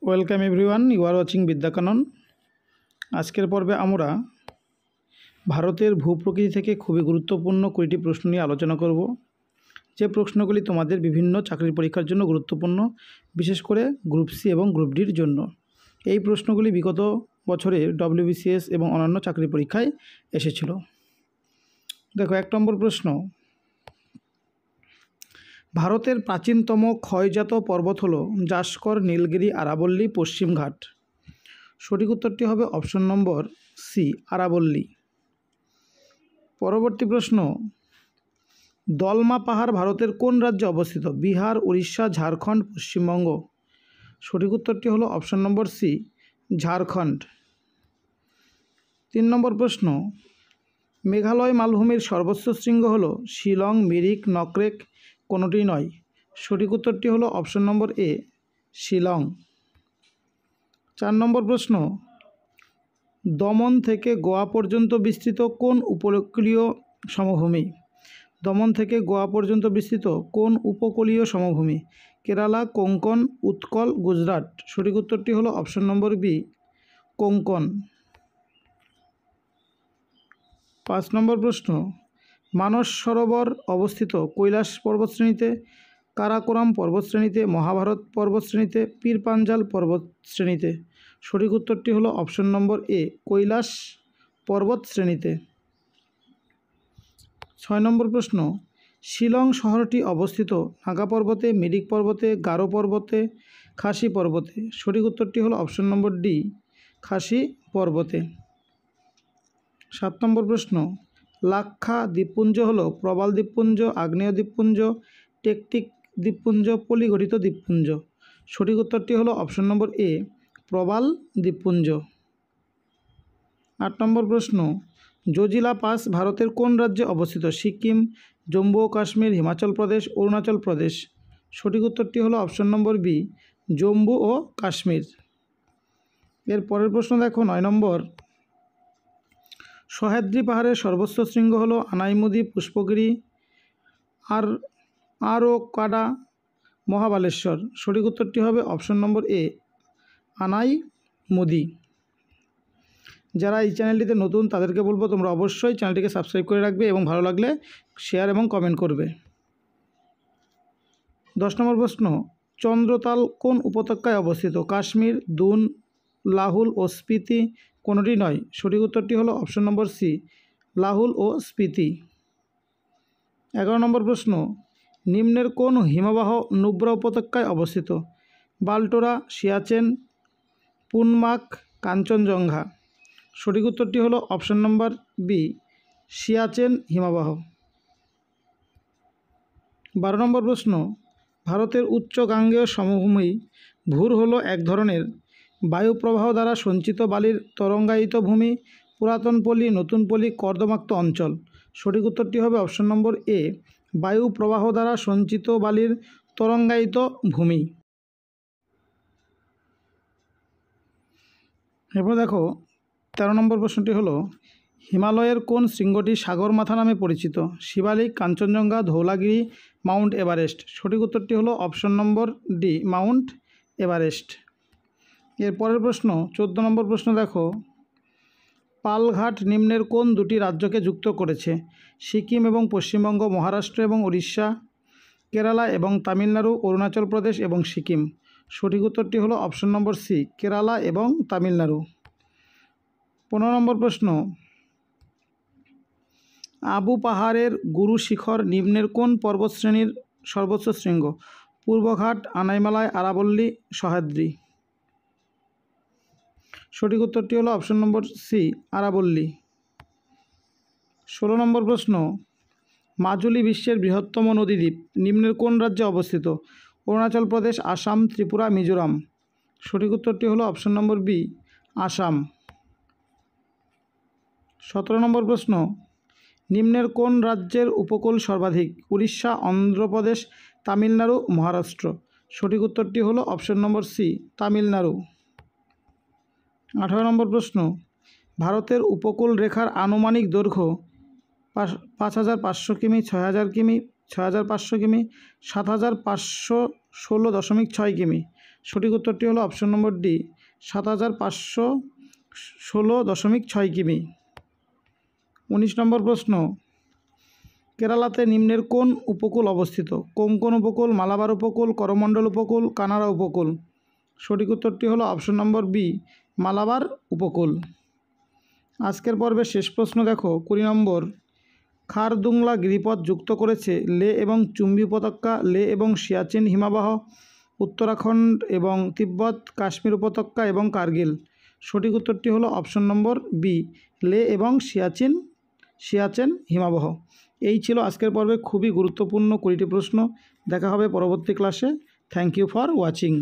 Welcome everyone, you are watching Vidyakanan. আজকের পর্বে আমরা ভারতের ভূপ্রকৃতি থেকে খুবই গুরুত্বপূর্ণ 20টি প্রশ্ন নিয়ে আলোচনা করব, যে প্রশ্নগুলি তোমাদের বিভিন্ন চাকরির পরীক্ষার জন্য গুরুত্বপূর্ণ, বিশেষ করে গ্রুপ সি এবং গ্রুপ ডির জন্য। এই প্রশ্নগুলি বিগত বছরে WBCS এবং অন্যান্য চাকরি পরীক্ষায় এসেছিল। দেখো, 1 নম্বর প্রশ্ন, ভারতের প্রাচীনতম ক্ষয়জাত পর্বত হল জাসকর, নীলগিরি, আরাবল্লী, পশ্চিমঘাট। সঠিক উত্তরটি হবে অপশন নম্বর সি, আরাবল্লী। পরবর্তী প্রশ্ন, দলমা পাহাড় ভারতের কোন রাজ্যে অবস্থিত? বিহার, উড়িষ্যা, ঝাড়খণ্ড, পশ্চিমবঙ্গ। সঠিক উত্তরটি হলো অপশন নম্বর সি, ঝাড়খণ্ড। 3 নম্বর প্রশ্ন, মেঘালয় মালভূমির সর্বোচ্চ শৃঙ্গ হল শিলং, মিরিক, নকরেক, কোনোটি নয়। সঠিক উত্তরটি হলো অপশন নম্বর এ, শিলং। 4 নম্বর প্রশ্ন, দমন থেকে গোয়া পর্যন্ত বিস্তৃত কোন উপকূলীয় সমভূমি? দমন থেকে গোয়া পর্যন্ত বিস্তৃত কোন উপকূলীয় সমভূমি? কেরালা, কোঙ্কণ, উৎকল, গুজরাট। সঠিক উত্তরটি হলো অপশন নম্বর বি, কোঙ্কণ। 5 নম্বর প্রশ্ন, মানস সরোবর অবস্থিত কৈলাস পর্বতশ্রেণীতে, কারাকোরাম পর্বতশ্রেণীতে, মহাভারত পর্বতশ্রেণীতে, পীর পাঞ্জাল পর্বতশ্রেণীতে। সঠিক উত্তরটি হলো অপশন নম্বর এ, কৈলাস পর্বতশ্রেণীতে। 6 নম্বর প্রশ্ন, শিলং শহরটি অবস্থিত নাগা পর্বতে, মিরিক পর্বতে, গারো পর্বতে, খাসি পর্বতে। সঠিক উত্তরটি হলো অপশন নম্বর ডি, খাসি পর্বতে। 7 নম্বর প্রশ্ন, লাক্ষা দ্বীপপুঞ্জ হলো প্রবাল দ্বীপপুঞ্জ, আগ্নেয় দ্বীপপুঞ্জ, টেকটিক দ্বীপপুঞ্জ, পলিগঠিত দ্বীপপুঞ্জ। সঠিক উত্তরটি হলো অপশন নম্বর এ, প্রবাল দ্বীপপুঞ্জ। 8 নম্বর প্রশ্ন, জজিলা পাস ভারতের কোন রাজ্যে অবস্থিত? সিকিম, জম্মু ও কাশ্মীর, হিমাচল প্রদেশ, অরুণাচল প্রদেশ। সঠিক উত্তরটি হলো অপশন নম্বর বি, জম্মু ও কাশ্মীর। এর পরের প্রশ্ন দেখো, 9 নম্বর, সহ্যাদ্রি পাহাড়ের সর্বোচ্চ শৃঙ্গ হলো আনাইমুদি, পুষ্পগিরি, আরোকাডা, মহাবালেশ্বর। সঠিক উত্তরটি হবে অপশন নম্বর এ, আনাইমুদি। যারা এই চ্যানেলটিতে নতুন তাদেরকে বলবো তোমরা অবশ্যই চ্যানেলটিকে সাবস্ক্রাইব করে রাখবে এবং ভালো লাগলে শেয়ার এবং কমেন্ট করবে। 10 নম্বর প্রশ্ন, চন্দ্রতাল কোন উপত্যকায় অবস্থিত? কাশ্মীর, দুন, লাহুল ও স্পিতি, কোনোটি নয়। সঠিক উত্তরটি হলো অপশন নম্বর সি, লাহুল ও স্পিতি। 11 নম্বর প্রশ্ন, নিম্নের কোন হিমবাহ নুব্রা উপত্যকায় অবস্থিত? বাল্টোরা, সিয়াচেন, পুনমাক, কাঞ্চনজঙ্ঘা। সঠিক উত্তরটি হলো অপশন নম্বর বি, সিয়াচেন হিমবাহ। 12 নম্বর প্রশ্ন, ভারতের উচ্চ গাঙ্গেয় সমভূমি ভূর হলো এক ধরনের বায়ুপ্রবাহ দ্বারা সঞ্চিত বালির তরঙ্গায়িত ভূমি, পুরাতন পলি, নতুন পলি, কর্দমাক্ত অঞ্চল। সঠিক উত্তরটি হবে অপশন নম্বর এ, বায়ু প্রবাহ দ্বারা সঞ্চিত বালির তরঙ্গায়িত ভূমি। এরপর দেখো 13 নম্বর প্রশ্নটি হলো, হিমালয়ের কোন শৃঙ্গটি সাগরমাথা নামে পরিচিত? Shivalik, Kanchenjunga, Dhaulagiri, Mount Everest. সঠিক উত্তরটি হলো option number D, Mount Everest. এর পরের প্রশ্ন 14 নম্বর প্রশ্ন দেখো, পালঘাট নিম্নের কোন দুটি রাজ্যকে যুক্ত করেছে? সিকিম এবং পশ্চিমবঙ্গ, মহারাষ্ট্র এবং উড়িষ্যা, কেরালা এবং তামিলনাড়ু, অরুণাচল প্রদেশ এবং সিকিম। সঠিক উত্তরটি হলো অপশন নম্বর সি, কেরালা এবং তামিলনাড়ু। 15 নম্বর প্রশ্ন, আবু পাহাড়ের গুরু শিখর নিম্নের কোন পর্বতশ্রেণীর সর্বোচ্চ শৃঙ্গ? পূর্বঘাট, আনাইমালাই, আরাবল্লী, সহ্যাদ্রি। সঠিক উত্তরটি হলো অপশন নম্বর সি, আরাবল্লী। 16 নম্বর প্রশ্ন, মাজুলি বিশ্বের বৃহত্তম নদীদ্বীপ নিম্নের কোন রাজ্যে অবস্থিত? অরুণাচল প্রদেশ, আসাম, ত্রিপুরা, মিজোরাম। সঠিক উত্তরটি হলো অপশন নম্বর বি, আসাম। 17 নম্বর প্রশ্ন, নিম্নের কোন রাজ্যের উপকূল সর্বাধিক? উড়িষ্যা, অন্ধ্রপ্রদেশ, তামিলনাড়ু, মহারাষ্ট্র। সঠিক উত্তরটি হলো অপশন নম্বর সি, তামিলনাড়ু। 18 নম্বর প্রশ্ন, ভারতের উপকূল রেখার আনুমানিক দৈর্ঘ্য 5500 কিমি, 6000 কিমি, 6500 কিমি, 7516.6 কিমি। সঠিক উত্তরটি হলো অপশন নম্বর ডি ৭,৫১৬.৬ কিমি। ১৯ নম্বর প্রশ্ন, কেরালাতে নিম্নের কোন উপকূল অবস্থিত? কোঙ্কণ উপকূল, মালাবার উপকূল, করমণ্ডল উপকূল, কানাড়া উপকূল। সঠিক উত্তরটি হলো অপশন নম্বর বি মালাবার উপকূল। আজকের পর্বের শেষ প্রশ্ন দেখো ২০ নম্বর, খারদুংলা গিরিপথ যুক্ত করেছে লে এবং চুম্বি উপত্যকা, লে এবং সিয়াচেন হিমবাহ, উত্তরাখণ্ড এবং তিব্বত, কাশ্মীর উপত্যকা এবং কার্গিল। সঠিক উত্তরটি হলো অপশন নম্বর বি লে এবং সিয়াচেন হিমবাহ। এই ছিল আজকের পর্বে খুবই গুরুত্বপূর্ণ ২০টি প্রশ্ন। দেখা হবে পরবর্তী ক্লাসে। Thank you for watching.